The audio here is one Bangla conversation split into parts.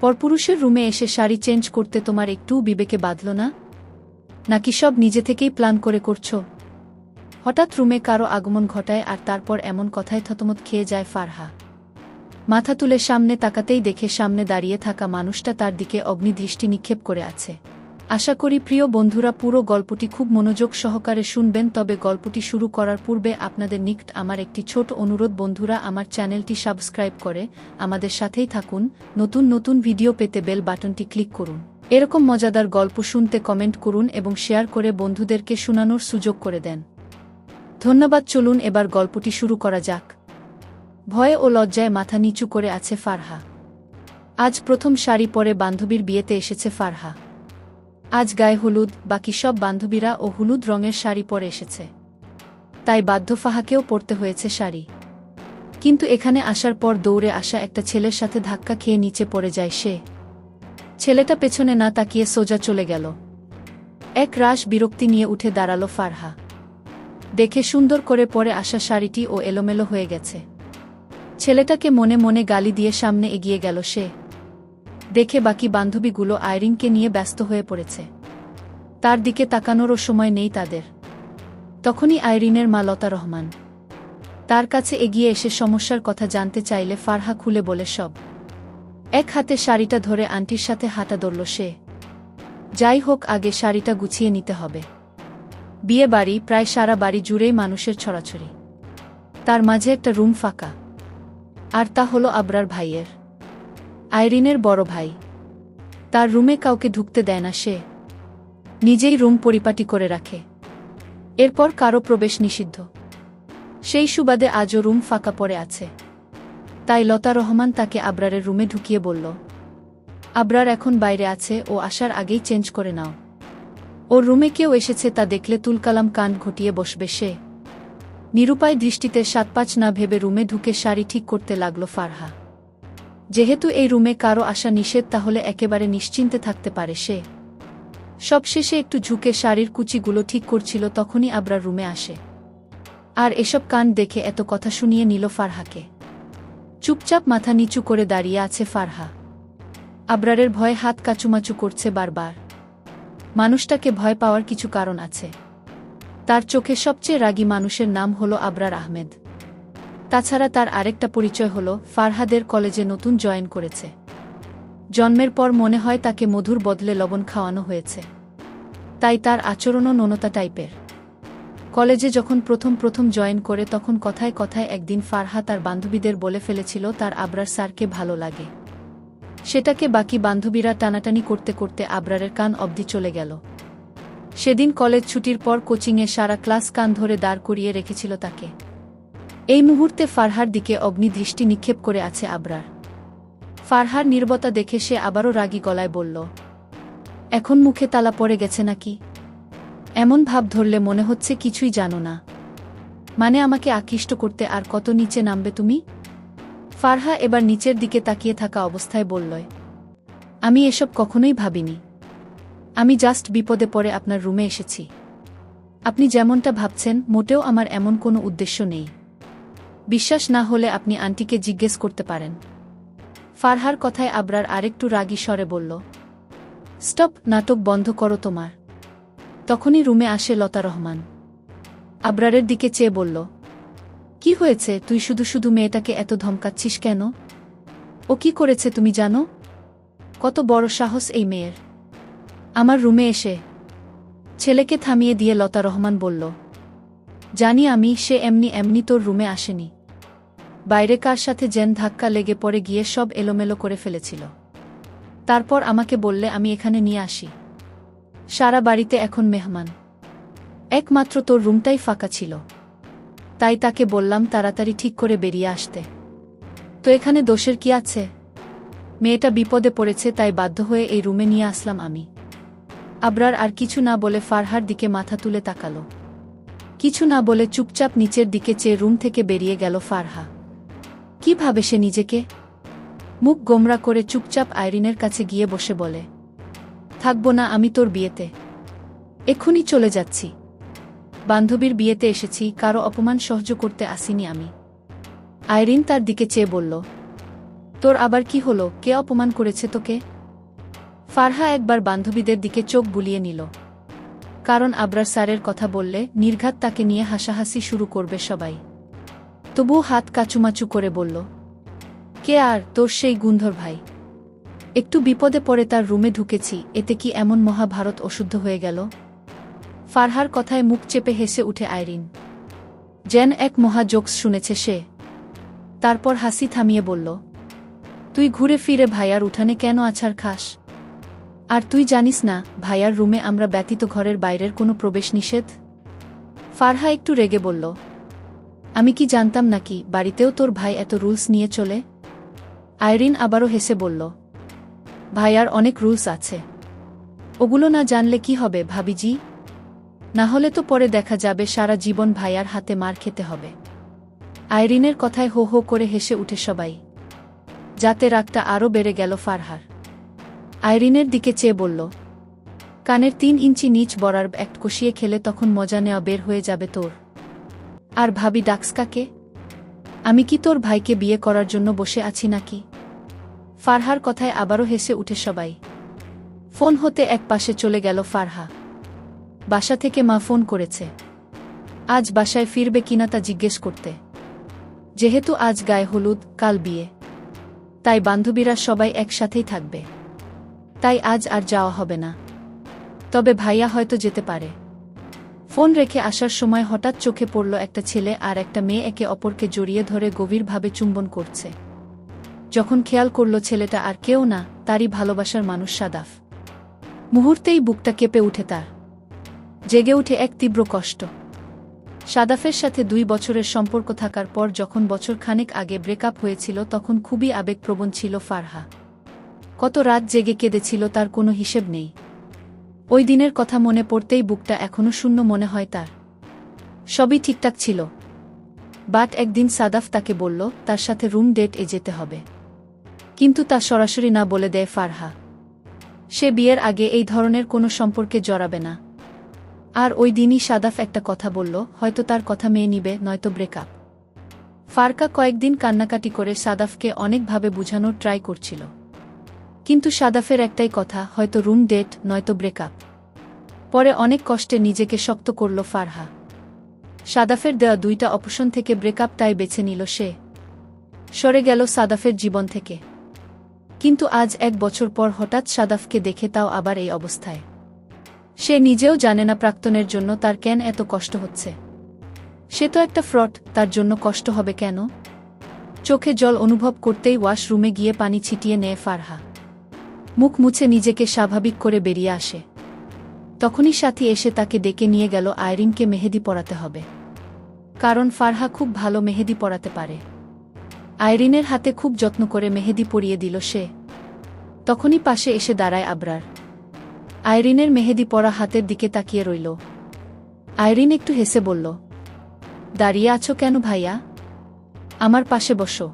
পরপুরুষের রুমে এসে শাড়ি চেঞ্জ করতে তোমার একটুও বিবেকে বাধল না? নাকি সব নিজে থেকেই প্ল্যান করে করছো? হঠাৎ রুমে কারো আগমন ঘটায় আর তারপর এমন কথায় থতমত খেয়ে যায় ফারহা। মাথা তুলে সামনে তাকাতেই দেখে সামনে দাঁড়িয়ে থাকা মানুষটা তার দিকে অগ্নিদৃষ্টি নিক্ষেপ করে আছে। আশা করি প্রিয় বন্ধুরা পুরো গল্পটি খুব মনোযোগ সহকারে শুনবেন, তবে গল্পটি শুরু করার পূর্বে আপনাদের নিকট আমার একটি ছোট অনুরোধ, বন্ধুরা আমার চ্যানেলটি সাবস্ক্রাইব করে আমাদের সাথেই থাকুন। নতুন নতুন ভিডিও পেতে বেল বাটনটি ক্লিক করুন। এরকম মজাদার গল্প শুনতে কমেন্ট করুন এবং শেয়ার করে বন্ধুদেরকে শোনানোর সুযোগ করে দেন। ধন্যবাদ। চলুন এবার গল্পটি শুরু করা যাক। ভয়ে ও লজ্জায় মাথা নিচু করে আছে ফারহা। আজ প্রথম শাড়ি পরে বান্ধবীর বিয়েতে এসেছে ফারহা। আজ গায়ে হলুদ, বাকি সব বান্ধবীরা ও হলুদ রঙের শাড়ি পরে এসেছে, তাই বাধ্য ফাহাকেও পরতে হয়েছে শাড়ি। কিন্তু এখানে আসার পর দৌড়ে আসা একটা ছেলের সাথে ধাক্কা খেয়ে নিচে পড়ে যায় সে। ছেলেটা পেছনে না তাকিয়ে সোজা চলে গেল। এক রাশ বিরক্তি নিয়ে উঠে দাঁড়ালো ফারহা। দেখে সুন্দর করে পরে আসা শাড়িটি ও এলোমেলো হয়ে গেছে। ছেলেটাকে মনে মনে গালি দিয়ে সামনে এগিয়ে গেল সে। দেখে বাকি বান্ধবীগুলো আইরিনকে নিয়ে ব্যস্ত হয়ে পড়েছে। তার দিকে তাকানোরও সময় নেই তাদের। তখনই আইরিনের মা লতা রহমান তার কাছে এগিয়ে এসে সমস্যার কথা জানতে চাইলে ফারহা খুলে বলে সব। এক হাতে শাড়িটা ধরে আন্টির সাথে হাঁটা ধরল সে। যাই হোক, আগে শাড়িটা গুছিয়ে নিতে হবে। বিয়ে বাড়ি, প্রায় সারা বাড়ি জুড়েই মানুষের ছড়াছড়ি। তার মাঝে একটা রুম ফাঁকা, আর তা হলো আবরার ভাইয়ের, আইরিনের বড় ভাই। তার রুমে কাউকে ঢুকতে দেয় না সে, নিজেই রুম পরিপাটি করে রাখে। এরপর কারো প্রবেশ নিষিদ্ধ। সেই সুবাদে আজও রুম ফাঁকা পড়ে আছে। তাই লতা রহমান তাকে আবরারের রুমে ঢুকিয়ে বলল, আবরার এখন বাইরে আছে, ও আসার আগেই চেঞ্জ করে নাও। ওর রুমে কেউ এসেছে তা দেখলে তুলকালাম কান ঘটিয়ে বসবে সে। নিরুপায় দৃষ্টিতে সাতপাঁচ না ভেবে রুমে ঢুকে শাড়ি ঠিক করতে লাগল ফারহা। যেহেতু এই রুমে কারো আসা নিষেধ, তাহলে একেবারে নিশ্চিন্তে থাকতে পারে সে। সবশেষে একটু ঝুঁকে শাড়ির কুচিগুলো ঠিক করছিল, তখনই আবরার রুমে আসে। আর এসব কাণ্ড দেখে এত কথা শুনিয়ে নিল ফারহাকে। চুপচাপ মাথা নিচু করে দাঁড়িয়ে আছে ফারহা। আবরারের ভয়ে হাত কাচুমাচু করছে বারবার। মানুষটাকে ভয় পাওয়ার কিছু কারণ আছে। তার চোখে সবচেয়ে রাগী মানুষের নাম হলো আবরার আহমেদ। তাছাড়া তার আরেকটা পরিচয় হলো ফারহাদের কলেজে নতুন জয়েন করেছে। জন্মের পর মনে হয় তাকে মধুর বদলে লবণ খাওয়ানো হয়েছে, তাই তার আচরণও নোনতা টাইপের। কলেজে যখন প্রথম জয়েন করে, তখন কথায় কথায় একদিন ফারহা তার বান্ধবীদের বলে ফেলেছিল তার আবরার স্যারকে ভালো লাগে। সেটাকে বাকি বান্ধবীরা টানাটানি করতে করতে আবরারের কান অবধি চলে গেল। সেদিন কলেজ ছুটির পর কোচিংয়ে সারা ক্লাস কান ধরে দাঁড় করিয়ে রেখেছিল তাকে। এই মুহূর্তে ফারহার দিকে অগ্নিদৃষ্টি নিক্ষেপ করে আছে আবরার। ফারহার নীরবতা দেখে সে আবারও রাগী গলায় বলল, এখন মুখে তালা পড়ে গেছে নাকি? এমন ভাব ধরলে মনে হচ্ছে কিছুই জানো না। মানে আমাকে আকৃষ্ট করতে আর কত নিচে নামবে তুমি? ফারহা এবার নিচের দিকে তাকিয়ে থাকা অবস্থায় বলল, আমি এসব কখনোই ভাবিনি। আমি জাস্ট বিপদে পড়ে আপনার রুমে এসেছি। আপনি যেমনটা ভাবছেন, মোটেও আমার এমন কোনো উদ্দেশ্য নেই। বিশ্বাস না হলে আপনি আন্টিকে জিজ্ঞেস করতে পারেন। ফারহার কথায় আবরার আরেকটু রাগী স্বরে বলল, স্টপ, নাটক বন্ধ করো তোমার। তখনই রুমে আসে লতা রহমান। আবরারের দিকে চেয়ে বলল, কি হয়েছে? তুই শুধু শুধু মেয়েটাকে এত ধমকাচ্ছিস কেন? ও কি করেছে তুমি জানো? কত বড় সাহস এই মেয়ের, আমার রুমে এসে? ছেলেকে থামিয়ে দিয়ে লতা রহমান বলল, জানি আমি, সে এমনি এমনি তোর রুমে আসেনি। বাইরে কার সাথে যেন ধাক্কা লেগে পড়ে গিয়ে সব এলোমেলো করে ফেলেছিল। তারপর আমাকে বললে আমি এখানে নিয়ে আসি। সারা বাড়িতে এখন মেহমান, একমাত্র তোর রুমটাই ফাঁকা ছিল, তাই তাকে বললাম তাড়াতাড়ি ঠিক করে বেরিয়ে আসতে। তো এখানে দোষের কি আছে? মেয়েটা বিপদে পড়েছে, তাই বাধ্য হয়ে এই রুমে নিয়ে আসলাম আমি। আবরার আর কিছু না বলে ফারহার দিকে মাথা তুলে তাকালো। কিছু না বলে চুপচাপ নিচের দিকে চেয়ে রুম থেকে বেরিয়ে গেল ফারহা। কি ভাবে সে নিজেকে? মুখ গোমরা করে চুপচাপ আইরিনের কাছে গিয়ে বসে বলে, থাকবো না আমি তোর বিয়েতে, এক্ষুনি চলে যাচ্ছি। বান্ধবীর বিয়েতে এসেছি, কারো অপমান সহ্য করতে আসিনি আমি। আইরিন তার দিকে চেয়ে বলল, তোর আবার কি হলো? কে অপমান করেছে তোকে? ফারহা একবার বান্ধবীদের দিকে চোখ বুলিয়ে নিল। কারণ আবরার স্যারের কথা বললে নির্ঘাত তাকে নিয়ে হাসাহাসি শুরু করবে সবাই। তবুও হাত কাচুমাচু করে বলল, কে আর? তোর সেই গুন্ধর ভাই। একটু বিপদে পড়ে তার রুমে ঢুকেছি, এতে কি এমন মহাভারত অশুদ্ধ হয়ে গেল? ফারহার কথায় মুখ চেপে হেসে উঠে আইরিন। যেন এক মহা জোকস শুনেছে সে। তারপর হাসি থামিয়ে বলল, তুই ঘুরে ফিরে ভাইয়ার উঠানে কেন আছাড় খাস? আর তুই জানিস না ভাইয়ার রুমে আমরা ব্যতীত ঘরের বাইরের কোনো প্রবেশ নিষেধ? ফারহা একটু রেগে বলল, আমি কি জানতাম নাকি বাড়িতেও তোর ভাই এত রুলস নিয়ে চলে? আইরিন আবারও হেসে বলল, ভাইয়ার অনেক রুলস আছে। ওগুলো না জানলে কি হবে ভাবিজি? না হলে তো পরে দেখা যাবে সারা জীবন ভাইয়ার হাতে মার খেতে হবে। আইরিনের কথায় হো হো করে হেসে উঠে সবাই, যাতে রাগটা আরও বেড়ে গেল ফারহার। আইরিনের দিকে চেয়ে বলল, কানের 3 ইঞ্চি নিচ বরার একটা কষিয়ে খেলে তখন মজা নেওয়া বের হয়ে যাবে তোর। আর ভাবি ডাক্সকাকে? আমি কি তোর ভাইকে বিয়ে করার জন্য বসে আছি নাকি? ফারহার কথায় আবারও হেসে উঠে সবাই। ফোন হতে এক পাশে চলে গেল ফারহা। বাসা থেকে মা ফোন করেছে, আজ বাসায় ফিরবে কিনা তা জিজ্ঞেস করতে। যেহেতু আজ গায়ে হলুদ, কাল বিয়ে, তাই বান্ধবীরা সবাই একসাথেই থাকবে। তাই আজ আর যাওয়া হবে না, তবে ভাইয়া হয়তো যেতে পারে। ফোন রেখে আসার সময় হঠাৎ চোখে পড়ল একটা ছেলে আর একটা মেয়ে একে অপরকে জড়িয়ে ধরে গভীরভাবে চুম্বন করছে। যখন খেয়াল করল ছেলেটা আর কেউ না, তারই ভালোবাসার মানুষ সাদাফ। মুহূর্তেই বুকটা কেঁপে উঠে তার। জেগে উঠে এক তীব্র কষ্ট। সাদাফের সাথে 2 বছরের সম্পর্ক থাকার পর যখন বছর খানেক আগে ব্রেকআপ হয়েছিল তখন খুবই আবেগপ্রবণ ছিল ফারহা। কত রাত জেগে কেঁদেছিল তার কোনো হিসেব নেই। ওই দিনের কথা মনে পড়তেই বুকটা এখনো শূন্য মনে হয় তার। সবই ঠিকঠাক ছিল, বাট একদিন সাদাফ তাকে বলল তার সাথে রুম ডেট এ যেতে হবে। কিন্তু তা সরাসরি না বলে দেয় ফারহা। সে বিয়ের আগে এই ধরনের কোনো সম্পর্কে জড়াবে না। আর ওই দিনই সাদাফ একটা কথা বলল, হয়তো তার কথা মেনে নিবে, নয়তো ব্রেকআপ। ফারকা কয়েকদিন কান্নাকাটি করে সাদাফকে অনেকভাবে বুঝানোর ট্রাই করছিল, কিন্তু সাদাফের একটাই কথা, হয়তো রুম ডেট নয়তো ব্রেকআপ। পরে অনেক কষ্টে নিজেকে শক্ত করল ফারহা। সাদাফের দেওয়া 2টা অপশন থেকে ব্রেকআপটাই বেছে নিল সে। সরে গেল সাদাফের জীবন থেকে। কিন্তু আজ 1 বছর পর হঠাৎ সাদাফকে দেখে তাও আবার এই অবস্থায়। সে নিজেও জানে না প্রাক্তনের জন্য তার কেন এত কষ্ট হচ্ছে। সে তো একটা ফ্রড, তার জন্য কষ্ট হবে কেন? চোখে জল অনুভব করতেই ওয়াশরুমে গিয়ে পানি ছিটিয়ে নেয় ফারহা। মুখ মুছে নিজেকে স্বাভাবিক করে বেরিয়ে আসে। তখনই সাথী এসে তাকে ডেকে নিয়ে গেল আইরিনকে মেহেদি পরাতে হবে। কারণ ফারহা খুব ভালো মেহেদি পরাতে পারে। আইরিনের হাতে খুব যত্ন করে মেহেদি পরিয়ে দিল সে। তখনই পাশে এসে দাঁড়ায় আবরার। আইরিনের মেহেদি পরা হাতের দিকে তাকিয়ে রইল। আইরিন একটু হেসে বলল, দাঁড়িয়ে আছো কেন ভাইয়া? আমার পাশে বসো।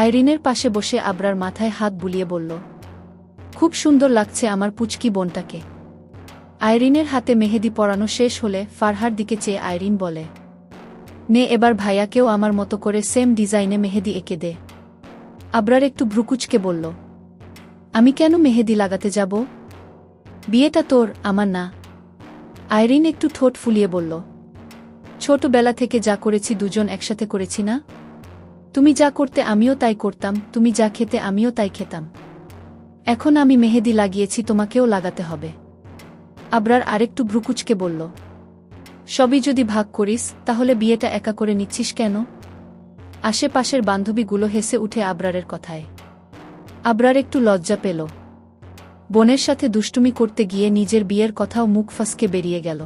আইরিনের পাশে বসে আবরার মাথায় হাত বুলিয়ে বলল, খুব সুন্দর লাগছে আমার পুচকি বোনটাকে। আইরিনের হাতে মেহেদি পরানো শেষ হলে ফারহার দিকে চেয়ে আইরিন বলে, নে এবার ভাইয়াকেও আমার মতো করে সেম ডিজাইনে মেহেদি এঁকে দে। আবরার একটু ভ্রুকুচকে বলল, আমি কেন মেহেদি লাগাতে যাব? বিয়েটা তোর, আমার না। আইরিন একটু ঠোঁট ফুলিয়ে বলল, ছোটবেলা থেকে যা করেছি দুজন একসাথে করেছি না? তুমি যা করতে আমিও তাই করতাম, তুমি যা খেতে আমিও তাই খেতাম। এখন আমি মেহেদি লাগিয়েছি, তোমাকেও লাগাতে হবে। আবরার আরেকটু ভ্রুকুচকে বলল, সবই যদি ভাগ করিস তাহলে বিয়েটা একা করে নিচ্ছিস কেন? আশেপাশের বান্ধবীগুলো হেসে উঠে আবরারের কথায়। আবরার একটু লজ্জা পেল। বোনের সাথে দুষ্টুমি করতে গিয়ে নিজের বিয়ের কথাও মুখ ফসকে বেরিয়ে গেল।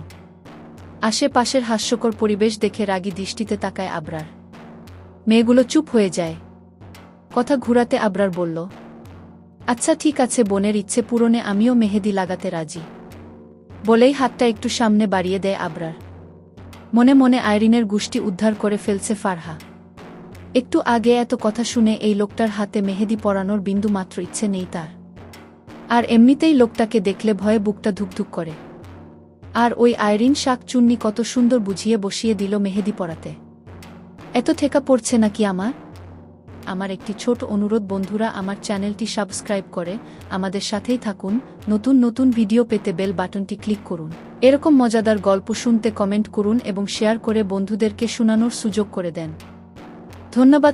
আশেপাশের হাস্যকর পরিবেশ দেখে রাগী দৃষ্টিতে তাকায় আবরার। মেয়েগুলো চুপ হয়ে যায়। কথা ঘুরাতে আবরার বলল, আচ্ছা ঠিক আছে, বোনের ইচ্ছে পূরণে আমিও মেহেদি লাগাতে রাজি। বলেই হাতটা একটু সামনে বাড়িয়ে দেয় আবরার। মনে মনে আইরিনের গুষ্টি উদ্ধার করে ফেলছে ফারহা। একটু আগে এত কথা শুনে এই লোকটার হাতে মেহেদি পরানোর বিন্দু মাত্র ইচ্ছে নেই তার। আর এমনিতেই লোকটাকে দেখলে ভয়ে বুকটা ধুকধুক করে। আর ওই আইরিন শাক চুন্নি কত সুন্দর বুঝিয়ে বসিয়ে দিল মেহেদি পরাতে। এত ঠেকা পড়ছে নাকি আমার? আমার একটি ছোট অনুরোধ, বন্ধুরা আমার চ্যানেলটি সাবস্ক্রাইব করে আমাদের সাথেই থাকুন। নতুন নতুন ভিডিও পেতে বেল বাটনটি ক্লিক করুন। এরকম মজাদার গল্প শুনতে কমেন্ট করুন এবং শেয়ার করে বন্ধুদেরকে শোনানোর সুযোগ করে দেন। ধন্যবাদ।